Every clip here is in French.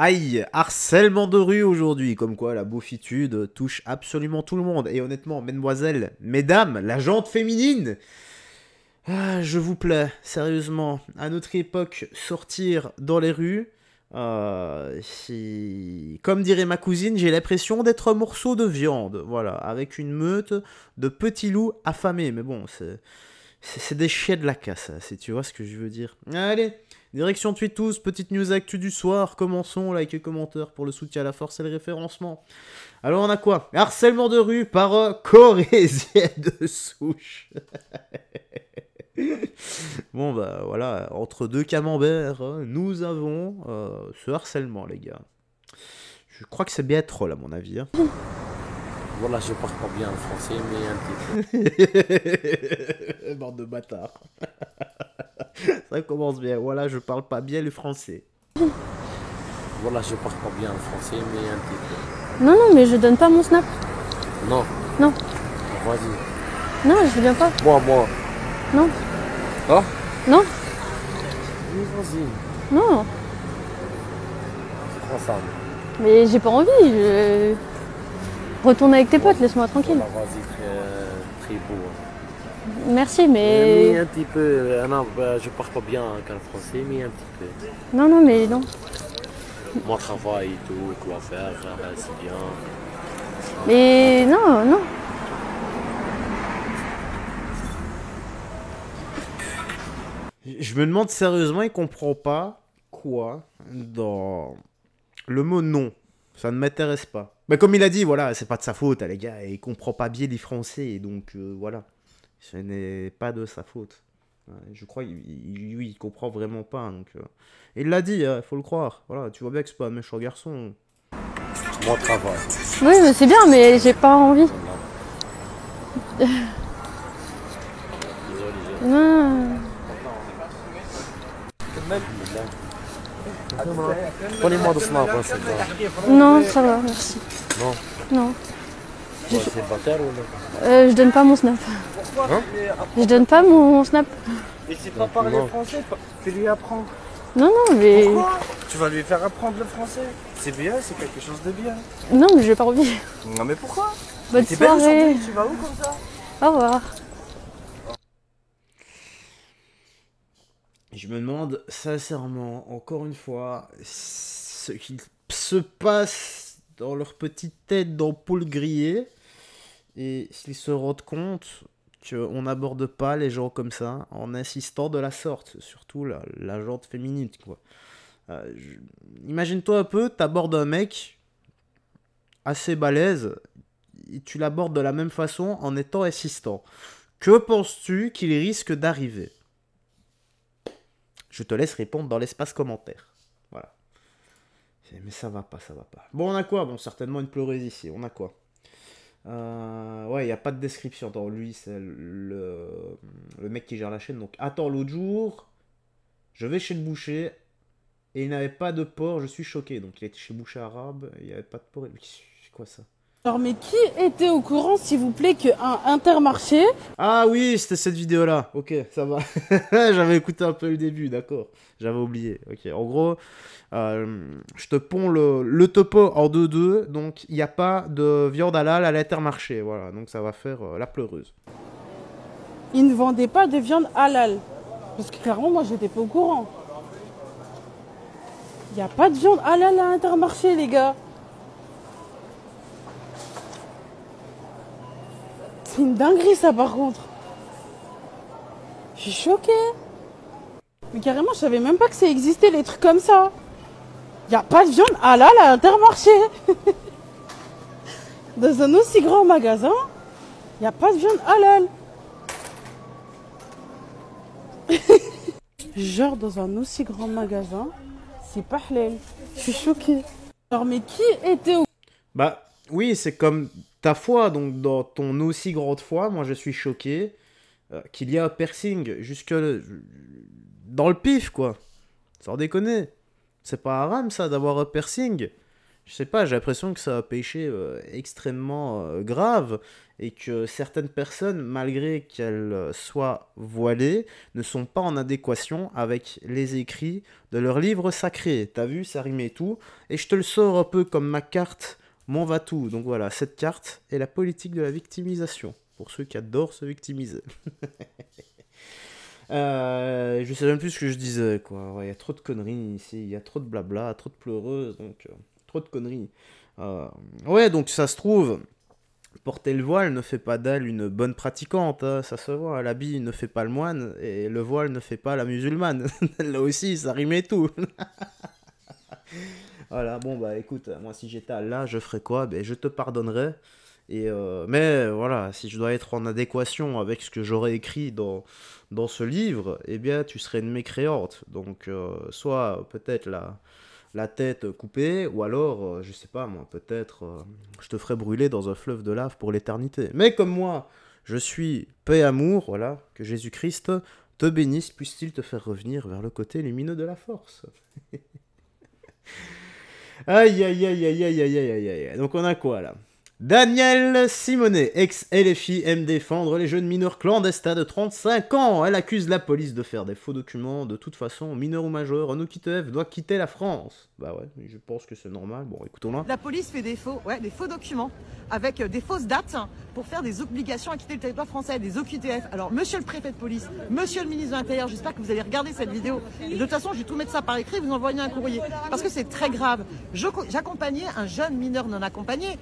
Aïe, harcèlement de rue aujourd'hui, comme quoi la beaufitude touche absolument tout le monde. Et honnêtement, mesdemoiselles, mesdames, la jante féminine, je vous plais, sérieusement, à notre époque, sortir dans les rues, comme dirait ma cousine, j'ai l'impression d'être un morceau de viande, voilà, avec une meute de petits loups affamés. Mais bon, c'est des chiens de la casse, si tu vois ce que je veux dire. Allez, direction tweet tous, petite news actu du soir. Commençons, like et commentaire pour le soutien à la force et le référencement. Alors on a quoi? Harcèlement de rue par Corésien de souche. Bon bah voilà, entre deux camemberts, nous avons ce harcèlement les gars. Je crois que c'est bien troll à mon avis. Hein. Voilà, je parle pas bien le français, mais un petit peu. Bande de bâtards. Ça commence bien. Voilà, je parle pas bien le français. Voilà, je parle pas bien le français, mais un petit peu. Non, non, mais je donne pas mon snap. Non. Non. Vas-y. Non, je viens pas. Moi. Non. Ah? Non. Oui, vas-y. Non. C'est ensemble. Mais j'ai pas envie. Je... Retourne avec tes potes, laisse-moi tranquille. Voilà, vas-y, très beau. Merci, Mais mais... un petit peu. Non, je parle pas bien qu'en français, mais un petit peu. Non, non, mais non. Moi, travail et tout, quoi faire, c'est bien. Mais non, non. Je me demande sérieusement, il comprend pas quoi dans le mot non. Ça ne m'intéresse pas. Mais comme il a dit, voilà, c'est pas de sa faute, hein, les gars. Il comprend pas bien les français, et donc voilà. Ce n'est pas de sa faute. Ouais, je crois il comprend vraiment pas. Donc, il l'a dit, il faut le croire. Voilà, tu vois bien que c'est pas un méchant garçon. Moi, travail. Oui, mais c'est bien, mais j'ai pas envie. Désolé, Non. Prenez-moi de snap, hein, c'est ça. Non, ça va, merci. Non. Non. Toi, c'est bâtard ou non? Je donne pas mon snap. Hein? Je donne pas mon snap. Il sait pas parler français, tu lui apprends. Non, non, mais... Pourquoi? Tu vas lui faire apprendre le français. C'est bien, c'est quelque chose de bien. Non, mais j'ai pas envie. Non mais pourquoi? Bonne T'es belle soirée. aujourd'hui, tu vas où comme ça? Au revoir. Je me demande sincèrement, encore une fois, ce qu'il se passe dans leur petite tête d'ampoule grillée. Et s'ils se rendent compte qu'on n'aborde pas les gens comme ça en insistant de la sorte, surtout la jante féminine, quoi. Imagine-toi un peu, t'abordes un mec assez balèze, et tu l'abordes de la même façon en étant insistant. Que penses-tu qu'il risque d'arriver? Je te laisse répondre dans l'espace commentaire. Voilà. Mais ça va pas, ça va pas. Bon, on a quoi? Bon, certainement une pleureuse ici. On a quoi? Ouais, il n'y a pas de description. Attends, lui, c'est le mec qui gère la chaîne. Donc, attends, l'autre jour, je vais chez le boucher et il n'avait pas de porc. Je suis choqué. Donc, il était chez le boucher arabe. Il n'y avait pas de porc. C'est quoi ça? Alors mais qui était au courant s'il vous plaît qu'un Intermarché... Ah oui, c'était cette vidéo-là. Ok, ça va. J'avais écouté un peu le début, d'accord. J'avais oublié. Ok, en gros, je te ponds le topo en 2-2. Donc, il n'y a pas de viande halal à l'Intermarché. Voilà, donc ça va faire la pleureuse. Il ne vendait pas de viande halal. Parce que clairement moi j'étais pas au courant. Il n'y a pas de viande halal à Intermarché les gars. C'est une dinguerie ça par contre. Je suis choquée. Mais carrément je savais même pas que ça existait les trucs comme ça. Il n'y a pas de viande halal à Intermarché. Dans un aussi grand magasin, il n'y a pas de viande halal. Genre dans un aussi grand magasin, c'est pas halal. Je suis choquée. Alors mais qui était au... Bah oui, c'est comme ta foi, donc dans ton aussi grande foi, moi je suis choqué qu'il y a un piercing jusque dans le pif, quoi. Sans déconner. C'est pas haram ça d'avoir un piercing. Je sais pas, j'ai l'impression que c'est un péché extrêmement grave et que certaines personnes, malgré qu'elles soient voilées, ne sont pas en adéquation avec les écrits de leur livre sacré. T'as vu, ça rime et tout. Et je te le sors un peu comme ma carte, mon va-tout. Donc voilà, cette carte est la politique de la victimisation, pour ceux qui adorent se victimiser. Je sais même plus ce que je disais, quoi. Ouais, y a trop de conneries ici, il y a trop de blabla, trop de pleureuses, donc... trop de conneries. Ouais, donc ça se trouve, porter le voile ne fait pas d'elle une bonne pratiquante, hein, ça se voit. L'habit ne fait pas le moine, et le voile ne fait pas la musulmane. Là aussi, ça rime et tout. Voilà, bon bah écoute, moi si j'étais Allah, je ferais quoi? Ben, je te pardonnerais. Mais voilà, si je dois être en adéquation avec ce que j'aurais écrit dans ce livre, eh bien tu serais une mécréante. Donc soit peut-être la tête coupée, ou alors, je sais pas moi, peut-être je te ferai brûler dans un fleuve de lave pour l'éternité. Mais comme moi, je suis paix et amour, voilà, que Jésus-Christ te bénisse, puisse-t-il te faire revenir vers le côté lumineux de la force. Aïe, aïe, aïe, aïe, aïe, aïe, aïe, aïe. Donc on a quoi là? Danielle Simonet, ex-LFI, aime défendre les jeunes mineurs clandestins de 35 ans. Elle accuse la police de faire des faux documents. De toute façon, mineur ou majeur, un OQTF doit quitter la France. Bah ouais, je pense que c'est normal. Bon, écoutons-la. La police fait des faux documents avec des fausses dates pour faire des obligations à quitter le territoire français, des OQTF. Alors, monsieur le préfet de police, monsieur le ministre de l'Intérieur, j'espère que vous allez regarder cette vidéo. Et de toute façon, je vais tout mettre ça par écrit, vous envoyez un courrier. Parce que c'est très grave. J'accompagnais un jeune mineur non accompagné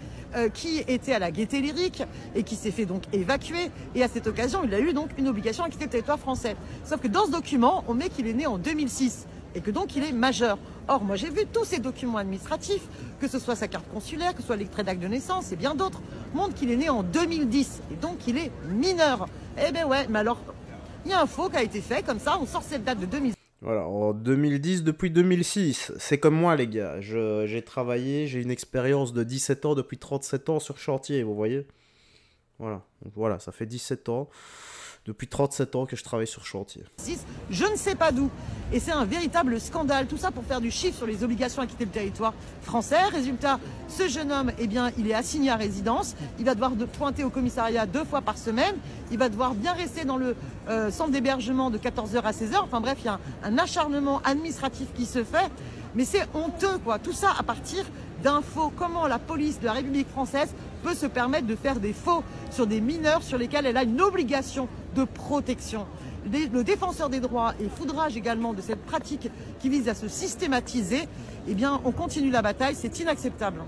qui était à la Gaîté Lyrique et qui s'est fait donc évacuer. Et à cette occasion, il a eu donc une obligation à quitter le territoire français. Sauf que dans ce document, on met qu'il est né en 2006 et que donc il est majeur. Or, moi j'ai vu tous ces documents administratifs, que ce soit sa carte consulaire, que ce soit l'extrait d'acte de naissance et bien d'autres, montrent qu'il est né en 2010 et donc il est mineur. Eh ben ouais, mais alors, il y a un faux qui a été fait comme ça, on sort cette date de 2010. Voilà, en 2010 depuis 2006. C'est comme moi, les gars. J'ai travaillé, j'ai une expérience de 17 ans depuis 37 ans sur chantier, vous voyez. Voilà, donc voilà, ça fait 17 ans. Depuis 37 ans que je travaille sur chantier. Je ne sais pas d'où. Et c'est un véritable scandale. Tout ça pour faire du chiffre sur les obligations à quitter le territoire français. Résultat, ce jeune homme, eh bien, il est assigné à résidence. Il va devoir pointer au commissariat 2 fois par semaine. Il va devoir bien rester dans le centre d'hébergement de 14h à 16h. Enfin bref, il y a un acharnement administratif qui se fait. Mais c'est honteux, quoi. Tout ça à partir d'un faux. Comment la police de la République française peut se permettre de faire des faux sur des mineurs sur lesquels elle a une obligation de protection. Le défenseur des droits et foudrage également de cette pratique qui vise à se systématiser, eh bien, on continue la bataille, c'est inacceptable.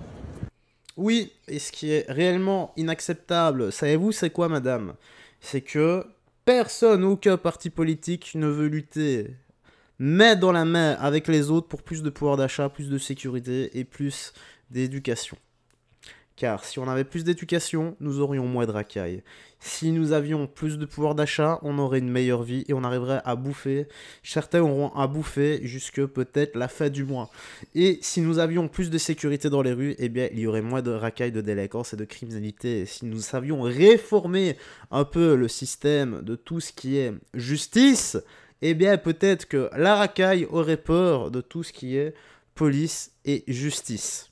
Oui, et ce qui est réellement inacceptable, savez-vous, c'est quoi, madame? C'est que personne, aucun parti politique ne veut lutter main dans la main avec les autres pour plus de pouvoir d'achat, plus de sécurité et plus d'éducation. Car si on avait plus d'éducation, nous aurions moins de racailles. Si nous avions plus de pouvoir d'achat, on aurait une meilleure vie et on arriverait à bouffer. Certains auront à bouffer jusque peut-être la fin du mois. Et si nous avions plus de sécurité dans les rues, eh bien, il y aurait moins de racailles, de délinquance et de criminalité. Et si nous savions réformer un peu le système de tout ce qui est justice, eh bien, peut-être que la racaille aurait peur de tout ce qui est police et justice.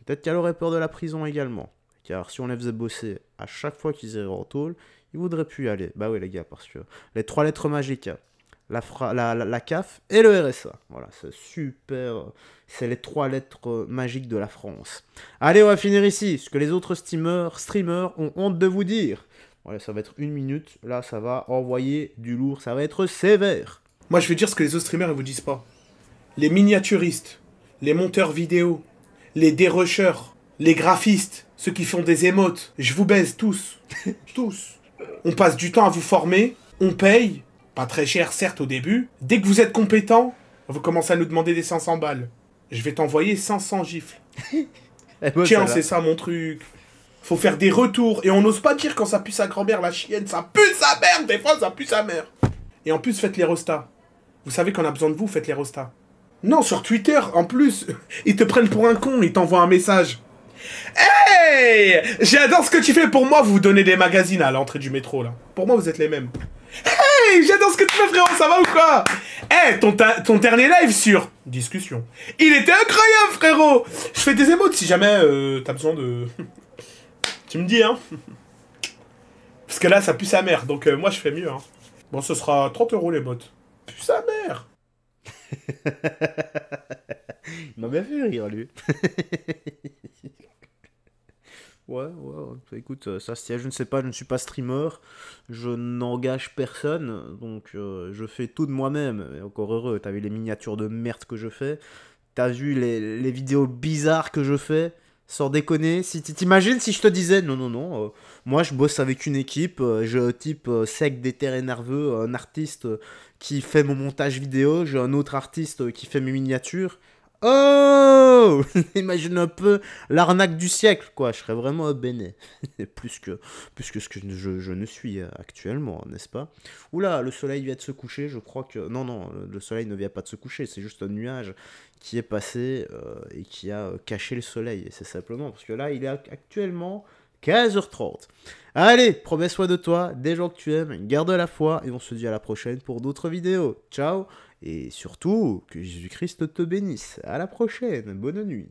Peut-être qu'elle aurait peur de la prison également. Car si on les faisait bosser à chaque fois qu'ils iraient en tôle, ils voudraient plus y aller. Bah oui les gars, parce que les 3 lettres magiques, la CAF et le RSA. Voilà, c'est super. C'est les 3 lettres magiques de la France. Allez, on va finir ici. Ce que les autres streamers ont honte de vous dire. Voilà, ça va être 1 minute. Là, ça va envoyer du lourd. Ça va être sévère. Moi, je vais dire ce que les autres streamers ne vous disent pas. Les miniaturistes, les monteurs vidéo, les dérushers, les graphistes, ceux qui font des émotes, je vous baise tous. Tous. On passe du temps à vous former, on paye, pas très cher certes au début. Dès que vous êtes compétent, vous commencez à nous demander des 500 balles. Je vais t'envoyer 500 gifles. Tiens, c'est ça mon truc. Faut faire des retours, et on n'ose pas dire quand ça pue sa grand-mère, la chienne, ça pue sa mère, des fois ça pue sa mère. Et en plus, faites les rostas. Vous savez qu'on a besoin de vous, faites les rostas. Non, sur Twitter, en plus, ils te prennent pour un con, ils t'envoient un message. Hey, j'adore ce que tu fais pour moi, vous vous donnez des magazines à l'entrée du métro, là. Pour moi, vous êtes les mêmes. j'adore ce que tu fais, frérot, ça va ou quoi? Eh, ton dernier live sur discussion, il était incroyable, frérot. Je fais des émotes si jamais t'as besoin de... Tu me dis, hein. Parce que là, ça pue sa mère, donc moi, je fais mieux, hein. Bon, ce sera 30 € les mots. Pue sa mère. Il m'a bien fait rire, lui. Ouais, écoute, ça se tient, je ne sais pas, je ne suis pas streamer, je n'engage personne, donc je fais tout de moi-même, et encore heureux, t'as vu les miniatures de merde que je fais, t'as vu les vidéos bizarres que je fais, sans déconner, si t'imagines si je te disais, non, moi je bosse avec une équipe, je type sec, déterré, nerveux, un artiste qui fait mon montage vidéo, j'ai un autre artiste qui fait mes miniatures. Oh, imagine un peu l'arnaque du siècle, quoi. Je serais vraiment un béné. plus que ce que je ne suis actuellement, n'est-ce pas? Oula, le soleil vient de se coucher, je crois que... Non, le soleil ne vient pas de se coucher, c'est juste un nuage qui est passé et qui a caché le soleil. Et c'est simplement parce que là, il est actuellement 15h30. Allez, promets soin de toi, des gens que tu aimes, garde la foi, et on se dit à la prochaine pour d'autres vidéos. Ciao, et surtout, que Jésus-Christ te bénisse. À la prochaine, bonne nuit.